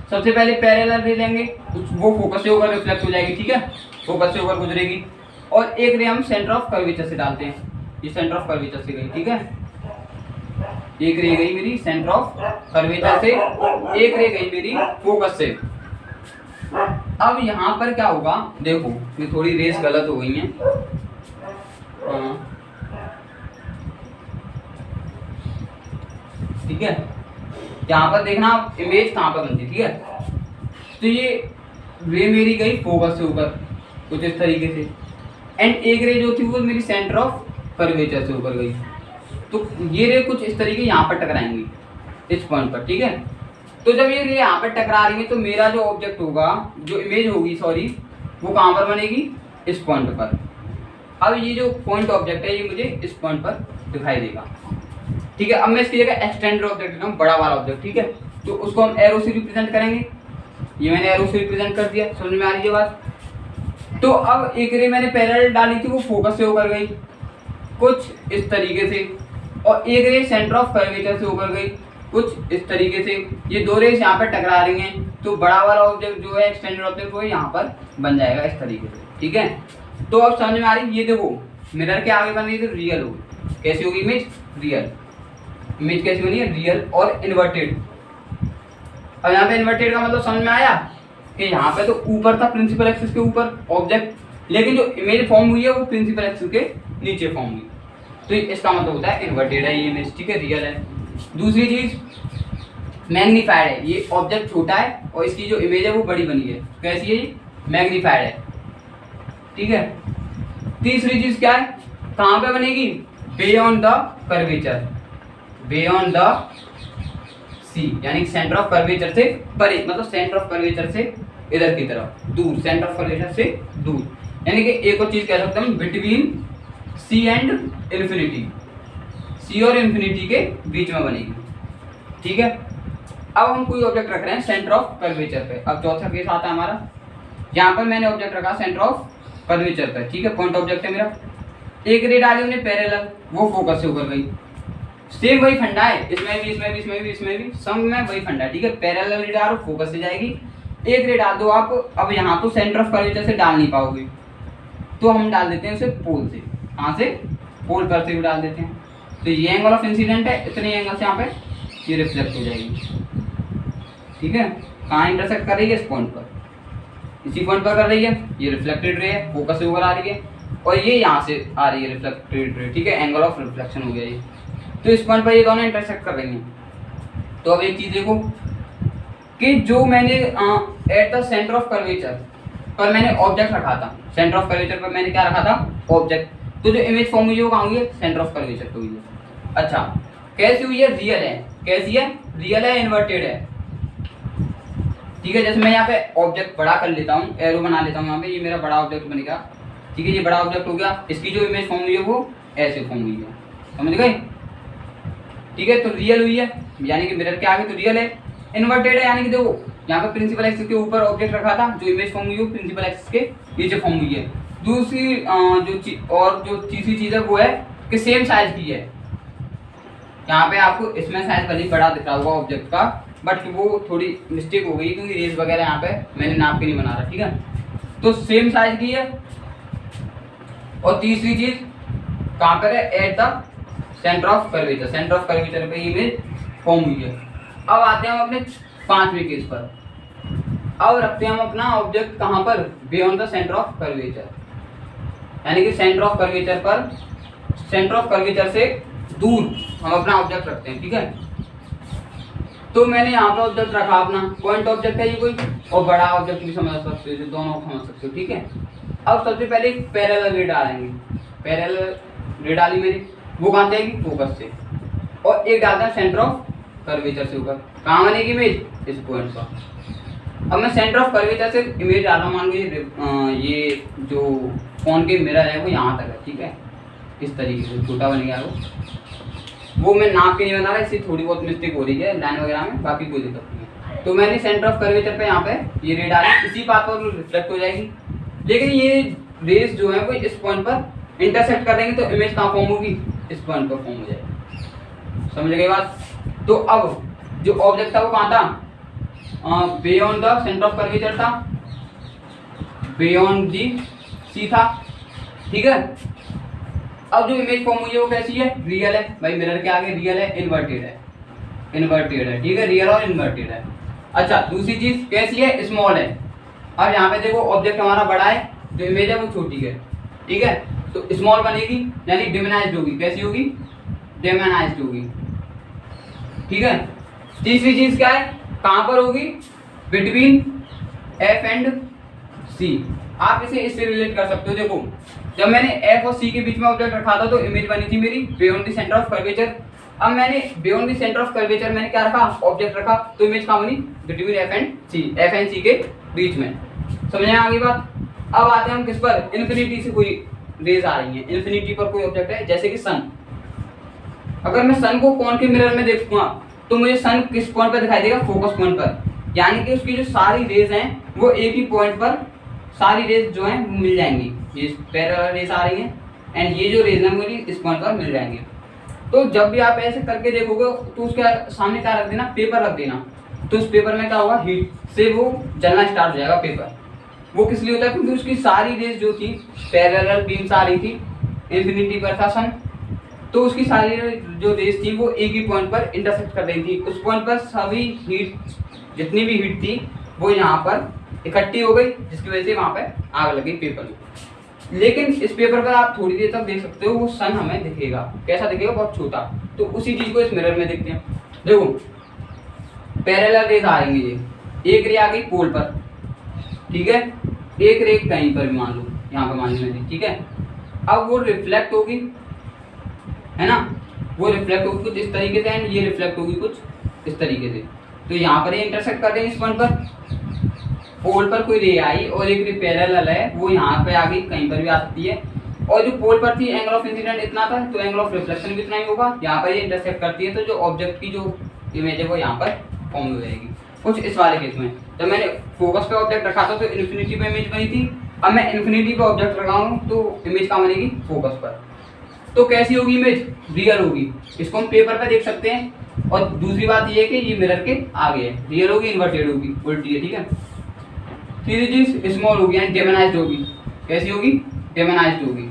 सबसे पहले पैरेलल रे लेंगे, वो फोकस से होकर रिफ्लेक्ट हो जाएगी, ठीक है, फोकस से होकर गुजरेगी। और एक रे हम सेंटर ऑफ कर्वेचर से डालते हैं, ये सेंटर ऑफ कर्वेचर से गई, ठीक है। एक रे गई मेरी सेंटर ऑफ कर्वेचर से, एक रे गई मेरी फोकस से। अब यहाँ पर क्या होगा, देखो ये थोड़ी रेस गलत हो गई है, ठीक है। यहाँ पर देखना इमेज कहाँ पर बनती है, ठीक है। तो ये रे मेरी गई फोकस से ऊपर कुछ इस तरीके से, एंड एक रे जो थी वो मेरी सेंटर ऑफ कर्वेचर से ऊपर गई। तो ये रे कुछ इस तरीके यहाँ पर टकराएंगी इस पॉइंट पर, ठीक है। तो जब ये रे यहाँ पर टकरा रही है तो मेरा जो ऑब्जेक्ट होगा, जो इमेज होगी सॉरी, वो कहाँ पर बनेगी, इस पॉइंट पर। अब ये जो पॉइंट ऑब्जेक्ट है ये मुझे इस पॉइंट पर दिखाई देगा, ठीक है। अब मैं इसकी जगह एक्सटेंडेड ऑब्जेक्ट लेता हूँ, बड़ा वाला ऑब्जेक्ट, ठीक है। तो उसको हम एरो से रिप्रेजेंट करेंगे, ये मैंने एरो से रिप्रेजेंट कर दिया, समझ में आ रही है बात। तो अब एक रे मैंने पैरेलल डाली थी, वो फोकस से होकर गई कुछ इस तरीके से, और एक रे सेंटर ऑफ कर्वेचर से होकर गई कुछ इस तरीके से। ये दो रेस यहाँ पर टकरा रही हैं, तो बड़ा वाला ऑब्जेक्ट जो है एक्सटेंडेड ऑब्जेक्ट वो यहाँ पर बन जाएगा इस तरीके से, ठीक है। तो अब समझ में आ रही, ये देखो मिरर के आगे बन रही है तो रियल होगी, कैसी होगी इमेज, रियल। इमेज कैसी बनी है, रियल और इन्वर्टेड। अब यहाँ पे इन्वर्टेड का मतलब समझ में आया कि यहाँ पे तो ऊपर था प्रिंसिपल एक्सिस के ऊपर ऑब्जेक्ट, लेकिन जो इमेज फॉर्म हुई है वो प्रिंसिपल एक्सिस के नीचे फॉर्म हुई, तो इसका मतलब होता है इन्वर्टेड है ये इमेज, ठीक है, रियल है। दूसरी चीज मैग्नीफाइड है, ये ऑब्जेक्ट छोटा है और इसकी जो इमेज है वो बड़ी बनी है, कैसी है ये, मैग्नीफाइड है, ठीक है। तीसरी चीज क्या है, कहाँ पे बनेगी, beyond the curvature, beyond the C, यानी सेंटर ऑफ कर्वेचर से परे, मतलब सेंटर ऑफ कर्वेचर से इधर की तरफ दूर, सेंटर ऑफ कर्वेचर से दूर, यानी कि एक और चीज कह सकते हैं बिटवीन सी एंड इन्फिनिटी, सी और इन्फिनिटी के बीच में बनेगी। ठीक है, अब हम कोई ऑब्जेक्ट रख रहे हैं सेंटर ऑफ कर्वेचर पे। अब चौथा केस आता है हमारा, यहाँ पर मैंने ऑब्जेक्ट रखा सेंटर ऑफ कर्वेचर पे। ठीक है, पॉइंट ऑब्जेक्ट है मेरा, एक रे डाली हमने पैरेलल, वो फोकस से ऊपर गई। सेम वही फंडा है इसमें भी, इसमें भी, इसमें भी, इसमें भी, सब में वही फंडा है। ठीक है, पैरेलल रे डालो फोकस से जाएगी, एक रे डाल दो आप, अब यहाँ तो सेंटर ऑफ कर्वेचर से डाल नहीं पाओगे, तो हम डाल देते हैं उसे पोल से। कहाँ से? पोल पर से भी डाल देते हैं। तो ये एंगल ऑफ इंसिडेंट है, इतने एंगल से यहाँ पे ये रिफ्लेक्ट हो जाएगी। ठीक है, कहाँ इंटरसेक्ट कर रही है? इस पॉइंट पर, इसी पॉइंट पर कर रही है। ये रिफ्लेक्टेड रे है, फोकस से ऊपर आ रही है, और ये यहाँ से आ रही है रिफ्लेक्टेड रे। ठीक है, एंगल ऑफ रिफ्लेक्शन हो गया ये। तो इस पॉइंट पर ये दोनों इंटरसेक्ट कर रही हैं। तो अब एक चीज देखो कि जो मैंने at the centre of curvature पर मैंने ऑब्जेक्ट रखा था, सेंटर ऑफ कर्वेचर पर मैंने क्या रखा था? ऑब्जेक्ट। तो जो इमेज फॉर्म हुई है वो कहाँ हुई है? सेंटर ऑफ कर्वेचर पे हुई है। अच्छा, कैसी हुई है? रियल है। कैसी है? रियल है, इन्वर्टेड है। ठीक है, जैसे मैं यहाँ पे ऑब्जेक्ट बड़ा कर लेता हूँ, एरो बना लेता हूँ यहाँ पे, ये मेरा बड़ा ऑब्जेक्ट बनेगा। ठीक है, ये बड़ा ऑब्जेक्ट हो गया, इसकी जो इमेज फॉर्म हुई है वो ऐसे फॉर्म हुई है, समझ गए? ठीक है, तो रियल हुई है, यानी कि मिरर के आगे तो रियल है। इन्वर्टेड है, यानी कि देखो यहाँ पे प्रिंसिपल एक्सिस के ऊपर ऑब्जेक्ट रखा था, जो इमेज फॉर्म हुई है वो प्रिंसिपल एक्सिस के नीचे फॉर्म हुई है। दूसरी जो तीसरी चीज है वो है कि सेम साइज की है। यहाँ पे आपको इसमें साइज भले बड़ा दिख रहा होगा ऑब्जेक्ट का, बट वो थोड़ी मिस्टेक हो गई क्योंकि रेस वगैरह यहाँ पे मैंने नाप के नहीं बना रहा। ठीक है, तो सेम साइज की है। और तीसरी चीज कहाँ पर है? At the centre of curvature, centre of curvature पे इमेज फॉर्म हुई है। अब आते हैं हम अपने पांचवें केस पर। अब रखते हैं हम अपना ऑब्जेक्ट कहाँ पर? Beyond the centre of curvature, यानी कि सेंटर ऑफ कर्वेचर पर, सेंटर ऑफ कर्वेचर से दूर हम अपना ऑब्जेक्ट रखते हैं। ठीक है, तो मैंने यहाँ पर ऑब्जेक्ट रखा अपना, पॉइंट ऑब्जेक्ट है ये कोई, और बड़ा ऑब्जेक्ट भी समझ सकते हो, दोनों समझ सकते हो। ठीक है, अब सबसे पहले एक पैरेलल रे डालेंगे। पैरेलल रे डाली मेरी, वो कहाँ जाएगी? फोकस से। और एक डालते हैं सेंटर ऑफ कर्वेचर से ऊपर। कहाँ बनेगी इमेज? इस पॉइंट पर। अब मैं सेंटर ऑफ कर्वेचर से इमेज डाल रहा हूँ, मान लो ये जो फोन के मिरर है वो यहाँ तक है। ठीक है, इस तरीके से छोटा बनेगा वो मैं नाप के नहीं बना रहा, इससे थोड़ी बहुत मिस्टेक हो रही है लाइन वगैरह में, बाकी कोई दिक्कत नहीं है। तो मैंने सेंटर ऑफ कर्वेचर पे यहाँ पे ये रे डाली, इसी बात पर रिफ्लेक्ट हो जाएगी। लेकिन ये रेस जो है वो इस पॉइंट पर इंटरसेक्ट कर देंगे, तो इमेज कहाँ फॉर्म होगी? इस पॉइंट पर फॉर्म हो जाएगी। समझ गए बात? तो अब जो ऑब्जेक्ट था वो कहाँ था? Beyond the centre of curvature था, बियॉन्ड दी सी था। ठीक है, अब जो इमेज फॉर्म हुई है वो कैसी है? रियल है भाई, मिरर के आगे रियल है, इन्वर्टेड है, इन्वर्टेड है। ठीक है, रियल और इन्वर्टेड है। अच्छा, दूसरी चीज कैसी है? स्मॉल है। अब यहाँ पे देखो ऑब्जेक्ट हमारा बड़ा है, जो इमेज है वो छोटी है। ठीक है, तो स्मॉल बनेगी, यानी डिमिनाइज्ड होगी। कैसी होगी? डिमिनाइज्ड होगी। ठीक है, तीसरी चीज क्या है? कहाँ पर होगी? बिटवीन एफ एंड सी। आप इसे इससे रिलेट कर सकते हो। देखो, जब मैंने एफ और सी के बीच में ऑब्जेक्ट रखा था तो इमेज बनी थी मेरी beyond the centre of curvature. अब मैंने beyond the centre of curvature मैंने क्या रखा? ऑब्जेक्ट रखा, तो इमेज कहाँ बनी? Between F and C, F and C के बीच में। समझ में आ गई बात? अब आते हैं हम किस पर? इन्फिनिटी से कोई रेज आ रही है, इन्फिनिटी पर कोई ऑब्जेक्ट है, जैसे कि सन। अगर मैं सन को कौन के मिरर में देखूंगा तो मुझे सन किस पॉइंट पर दिखाई देगा? फोकस पॉइंट पर, यानी कि उसकी जो सारी रेज हैं वो एक ही पॉइंट पर, सारी रेज जो हैं वो मिल जाएंगी। ये पैरेलल रेज आ रही हैं एंड ये जो रेज हैं मुझे इस पॉइंट पर मिल जाएंगे। तो जब भी आप ऐसे करके देखोगे तो उसके सामने क्या रख देना? पेपर रख देना। तो उस पेपर में क्या होगा? हीट से वो जलना स्टार्ट हो जाएगा पेपर। वो किस लिए होता है? क्योंकि उसकी सारी रेज जो थी पैरेलल बीम्स आ रही थी, इन्फिनिटी पर था सन, तो उसकी सारी जो रेज थी वो एक ही पॉइंट पर इंटरसेक्ट कर रही थी। उस पॉइंट पर सभी हीट, जितनी भी हीट थी वो यहाँ पर इकट्ठी हो गई, जिसकी वजह से वहाँ पे आग लगी पेपर में। लेकिन इस पेपर पर आप थोड़ी देर तक देख सकते हो वो सन हमें दिखेगा। कैसा दिखेगा? बहुत छोटा। तो उसी चीज को इस मिरर में देखते हैं। देखो, पैरेलल रेज आ रही है, एक रे आ गई पोल पर, ठीक है, एक रे कहीं पर भी मान लो, यहाँ पर मान लो, ठीक है। अब वो रिफ्लेक्ट होगी, है ना, वो रिफ्लेक्ट होगी कुछ इस तरीके से एंड ये रिफ्लेक्ट होगी कुछ इस तरीके से। तो यहाँ पर ये इंटरसेक्ट कर रहे हैं इस पॉइंट पर, पोल पर कोई रे आई और एक रे पैरेलल है वो यहाँ पे आ गई, कहीं पर भी आ सकती है। और जो पोल पर थी एंगल ऑफ इंसिडेंट इतना था, तो एंगल ऑफ रिफ्लेक्शन भी इतना ही होगा। यहाँ पर ये इंटरसेक्ट करती है, तो जो ऑब्जेक्ट की जो इमेज है वो यहाँ पर फॉर्म हो जाएगी। कुछ इस वाले केस में जब मैंने फोकस पे ऑब्जेक्ट रखा था तो इन्फिनिटी पे इमेज बनी थी, अब मैं इन्फिनिटी पे ऑब्जेक्ट लगाऊं तो इमेज कहाँ बनेगी, फोकस पर। तो कैसी होगी इमेज, रियल होगी। इसको हम पेपर पे देख सकते हैं। और दूसरी बात ये है कि ये मिरर के आगे है, रियल होगी, इन्वर्टेड होगी, उल्टी है, ठीक है। तीसरी चीज स्मॉल होगी यानी डेमोनाइज्ड होगी। कैसी होगी, डेमोनाइज्ड होगी,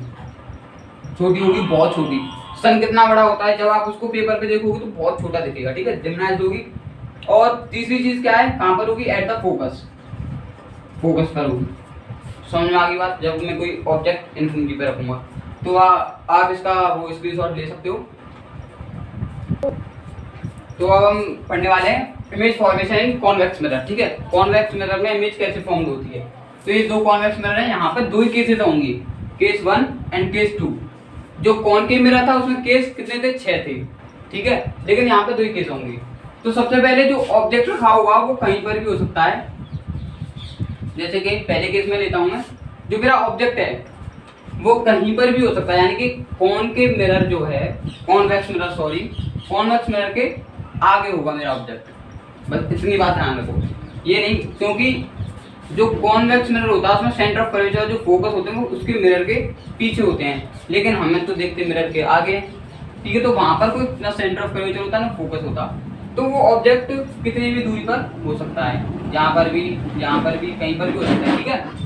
छोटी होगी, बहुत छोटी। सन कितना बड़ा होता है, जब आप उसको पेपर पे देखोगे तो बहुत छोटा दिखेगा, ठीक है, डेमोनाइज्ड होगी। और तीसरी चीज क्या है, कहाँ पर होगी, एट द फोकस, फोकस पर होगी। समझ में आ गई बात। जब मैं कोई ऑब्जेक्ट इन्फिनिटी पे रखूंगा तो आप इसका वो स्क्रीनशॉट ले सकते हो। तो अब हम पढ़ने वाले हैं इमेज फॉर्मेशन इन कॉन्वेक्स मिरर, ठीक है। कॉन्वेक्स मिरर में इमेज कैसे फॉर्म होती है। तो ये दो कॉन्वेक्स मिरर हैं, यहाँ पर दो ही केसेस होंगे, केस 1 एंड केस 2। जो कॉनकेव मिरर था उसमें केस कितने थे, 6 थे, ठीक है, लेकिन यहाँ पे दो ही केस होंगे। तो सबसे पहले जो ऑब्जेक्ट रखा होगा वो कहीं पर भी हो सकता है। जैसे कि पहले केस में लेता हूं मैं, जो मेरा ऑब्जेक्ट है वो कहीं पर भी हो सकता है, यानी कि कॉनकेव मिरर जो है, convex mirror sorry, convex mirror के आगे होगा मेरा ऑब्जेक्ट। बस इतनी बात ध्यान रखो, ये नहीं, क्योंकि जो कॉन्वेक्स मिरर होता है उसमें सेंटर ऑफ कर्वेचर जो फोकस होते हैं वो उसके मिरर के पीछे होते हैं, लेकिन हमें तो देखते मिरर के आगे, ठीक है। तो वहां पर कोई ना सेंटर ऑफ कर्वेचर होता है ना फोकस होता, तो वो ऑब्जेक्ट कितनी भी दूरी पर हो सकता है, यहाँ पर भी, यहाँ पर भी, कहीं पर भी हो सकता है, ठीक है।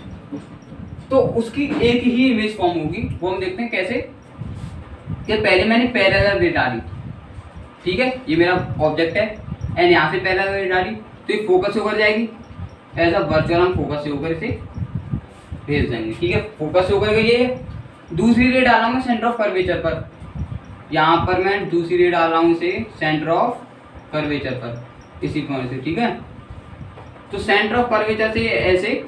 तो उसकी एक ही इमेज फॉर्म होगी, वो हम देखते हैं कैसे। कि पहले मैंने पैरेलल रे डाली, ठीक है, ये मेरा ऑब्जेक्ट है एंड यहाँ से पैरेलल रे डाली, तो ये फोकस से होकर जाएगी, एज अ वर्चुअल हम फोकस से होकर इसे भेज देंगे, ठीक है। फोकस से होकर गई है। दूसरी रे डाला मैं सेंटर ऑफ कर्वेचर पर, यहाँ पर मैं दूसरी रे डाल रहा हूँ इसे सेंटर ऑफ कर्वेचर पर, इसी पॉइंट से, ठीक है। तो सेंटर ऑफ कर्वेचर से ऐसे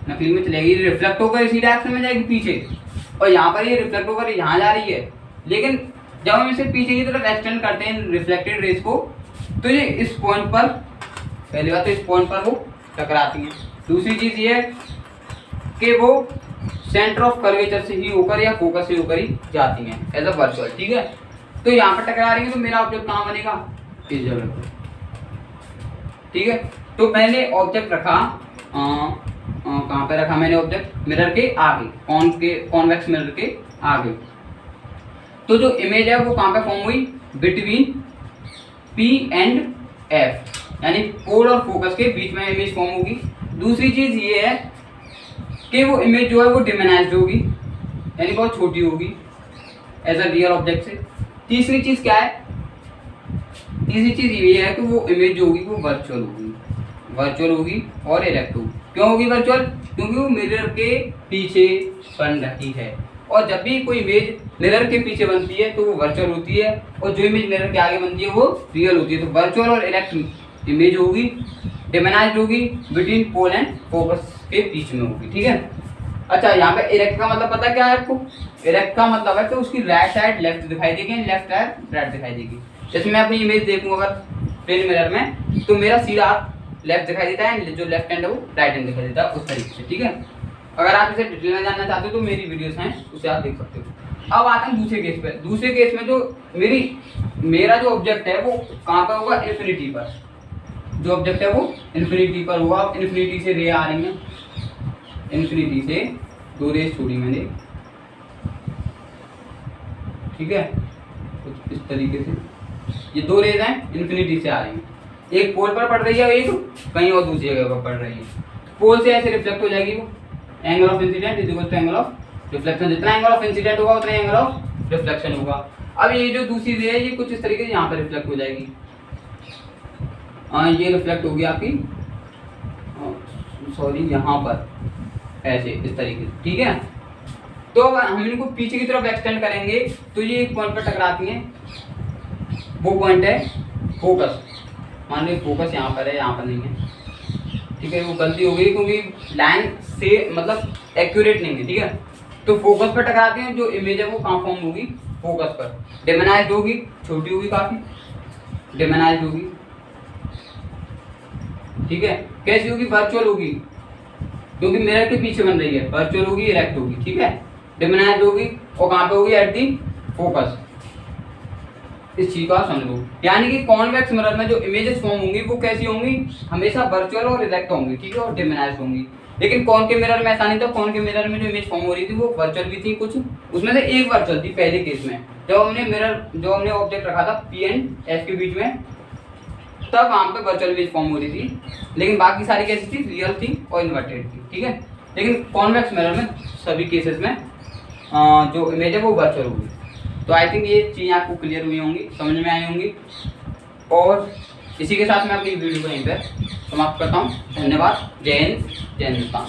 नकली में चलेगी, रिफ्लेक्ट होकर इसी डायरेक्शन में जाएगी पीछे, और यहाँ पर ये रिफ्लेक्ट होकर यहाँ जा रही है। लेकिन जब हम इसे पीछे की तरफ एक्सटेंड करते हैं रिफ्लेक्टेड रेज को, तो ये इस पॉइंट पर, पहली बात तो इस पॉइंट पर वो टकराती है। दूसरी चीज ये है कि वो सेंटर ऑफ कर्वेचर से ही होकर या फोकस से होकर ही जाती हैं एज अ वर्चुअल, ठीक है। तो यहाँ पर टकरा रही है, तो मेरा ऑब्जेक्ट कहाँ बनेगा, इस जगह पर, ठीक है। तो मैंने ऑब्जेक्ट रखा, कहाँ पे रखा मैंने ऑब्जेक्ट, मिरर के आगे, कॉन्वेक्स मिरर के आगे। तो जो इमेज है वो कहाँ पे फॉर्म हुई, बिटवीन P एंड F, यानी पोल और फोकस के बीच में इमेज फॉर्म होगी। दूसरी चीज ये है कि वो इमेज जो है वो डिमोनाइज्ड होगी, यानी बहुत छोटी होगी एज अ रियल ऑब्जेक्ट से। तीसरी चीज क्या है, तीसरी चीज ये है कि वो इमेज जो होगी वो वर्चुअल होगी, वर्चुअल होगी और इरेक्ट होगी। क्यों होगी वर्चुअल, क्योंकि वो मिरर के पीछे बन रही है, और जब भी कोई इमेज मिरर के पीछे बनती है तो वो वर्चुअल होती है, और जो इमेज मिरर के आगे बनती है वो रियल होती है। तो वर्चुअल और इरेक्ट इमेज होगी, डिमोनाइज्ड होगी, बिटवीन पोल एंड फोकस के बीच में होगी, ठीक है। अच्छा, यहाँ पे इरेक्ट का मतलब पता क्या है आपको, इरेक्ट का मतलब है कि उसकी राइट साइड लेफ्ट दिखाई देगी, लेफ्ट साइड राइट दिखाई देगी। जैसे मैं अपनी इमेज देखूंगा अगर प्लेन मिरर में, तो मेरा सीधा लेफ्ट दिखाई देता है, जो लेफ्ट हैंड है वो राइट हैंड दिखाई देता है, उस तरीके से, ठीक है। अगर आप इसे डिटेल में जानना चाहते हो तो मेरी वीडियोस हैं, उसे आप देख सकते हो। अब आते हैं दूसरे केस पे। दूसरे केस में जो मेरा जो ऑब्जेक्ट है वो कहाँ पर होगा, इन्फिनिटी पर। जो ऑब्जेक्ट है वो इन्फिनिटी पर होगा। इन्फिनिटी से रे आ रही है, इन्फिनिटी से दो रेस छोड़ी मैंने, ठीक है, कुछ इस तरीके से ये दो रेज हैं, इन्फिनिटी से आ रही हैं। एक पोल पर पड़ रही है, एक कहीं और दूसरी जगह पर पड़ रही है। पोल से ऐसे रिफ्लेक्ट हो जाएगी वो, angle of incident is equal to angle of reflection. जितना एंगल ऑफ इंसिडेंट होगा उतना एंगल ऑफ रिफ्लेक्शन होगा। अब ये जो दूसरी रे है ये कुछ इस तरीके से यहाँ पर रिफ्लेक्ट हो जाएगी, ये रिफ्लेक्ट होगी आपकी, सॉरी यहाँ पर ऐसे इस तरीके से, ठीक है। तो हम इनको पीछे की तरफ एक्सटेंड करेंगे तो ये एक पॉइंट पर टकराती हैं, वो पॉइंट है फोकस। मान लो फोकस यहाँ पर है, यहाँ पर नहीं है, ठीक है। वो गलती हो गई क्योंकि लाइन से मतलब एक्यूरेट नहीं है, ठीक है। तो फोकस पर टकराते हैं, जो इमेज है वो कहाँ फॉर्म होगी, फोकस पर। डेमोनाइज्ड होगी, छोटी होगी काफी, डेमोनाइज्ड होगी, ठीक है। कैसी होगी, वर्चुअल होगी, क्योंकि मिरर के पीछे बन रही है, वर्चुअल होगी, इरेक्ट होगी, ठीक है। डिमोनाइज होगी और कहाँ पे होगी, एट दी फोकस। इस चीज को आप समझ लो। यानी कि कॉन्वेक्स मिरर में जो इमेजेस फॉर्म होंगी वो कैसी होंगी, हमेशा वर्चुअल और इरेक्ट होंगी, ठीक है, और डिमोनाइज होंगी। लेकिन कौन के मिरर में ऐसा नहीं था, कौन के मिरर में जो इमेज फॉर्म हो रही थी वो वर्चुअल भी थी कुछ, उसमें से एक वर्चुअल थी पहले केस में, जब हमने ऑब्जेक्ट रखा था पी एंड एफ के बीच में, तब वहां पे वर्चुअल इमेज फॉर्म हो रही थी। लेकिन बाकी सारी कैसी थी, रियल थी और इन्वर्टेड थी, ठीक है। लेकिन कॉन्वेक्स मिरर में सभी केसेस में जो इमेज है वो वर्चुअल होगी। तो आई थिंक ये चीज़ें आपको क्लियर हुई होंगी, समझ में आई होंगी। और इसी के साथ मैं अपनी वीडियो को यहीं पर समाप्त करता हूँ। धन्यवाद। जय हिंद, जय हिंदुस्तान।